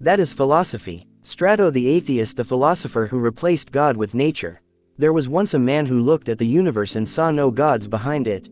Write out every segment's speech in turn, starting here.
That is philosophy. Strato the atheist, the philosopher who replaced God with nature. There was once a man who looked at the universe and saw no gods behind it.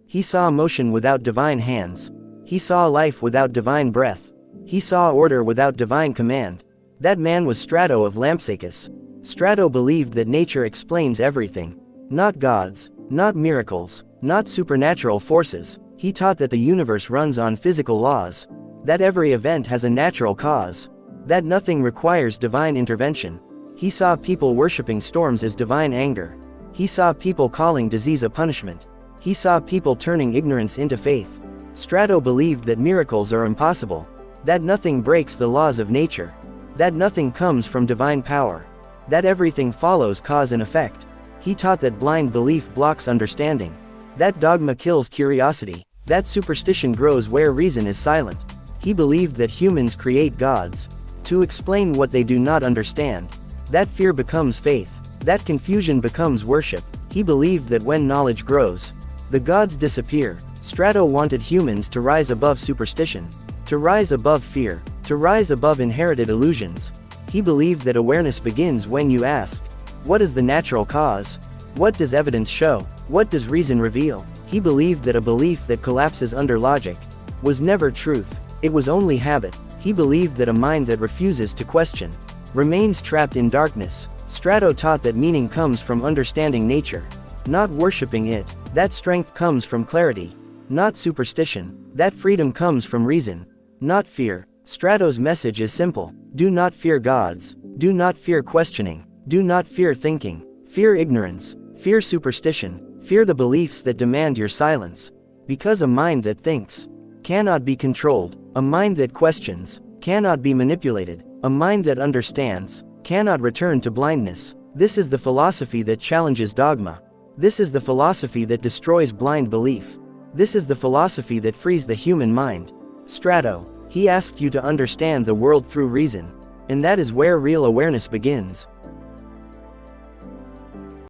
He saw motion without divine hands. He saw life without divine breath. He saw order without divine command. That man was Strato of Lampsacus. Strato believed that nature explains everything. Not gods, not miracles, not supernatural forces. He taught that the universe runs on physical laws. That every event has a natural cause. That nothing requires divine intervention. He saw people worshipping storms as divine anger. He saw people calling disease a punishment. He saw people turning ignorance into faith. Strato believed that miracles are impossible. That nothing breaks the laws of nature. That nothing comes from divine power. That everything follows cause and effect. He taught that blind belief blocks understanding. That dogma kills curiosity. That superstition grows where reason is silent. He believed that humans create gods to explain what they do not understand. That fear becomes faith. That confusion becomes worship. He believed that when knowledge grows, the gods disappear. Strato wanted humans to rise above superstition, to rise above fear, to rise above inherited illusions. He believed that awareness begins when you ask, what is the natural cause? What does evidence show? What does reason reveal? He believed that a belief that collapses under logic was never truth. It was only habit. He believed that a mind that refuses to question remains trapped in darkness. Strato taught that meaning comes from understanding nature, not worshipping it. That strength comes from clarity, not superstition. That freedom comes from reason, not fear. Strato's message is simple. Do not fear gods. Do not fear questioning. Do not fear thinking. Fear ignorance. Fear superstition. Fear the beliefs that demand your silence. Because a mind that thinks cannot be controlled. A mind that questions cannot be manipulated. A mind that understands cannot return to blindness. This is the philosophy that challenges dogma. This is the philosophy that destroys blind belief. This is the philosophy that frees the human mind. Strato, he asked you to understand the world through reason. And that is where real awareness begins.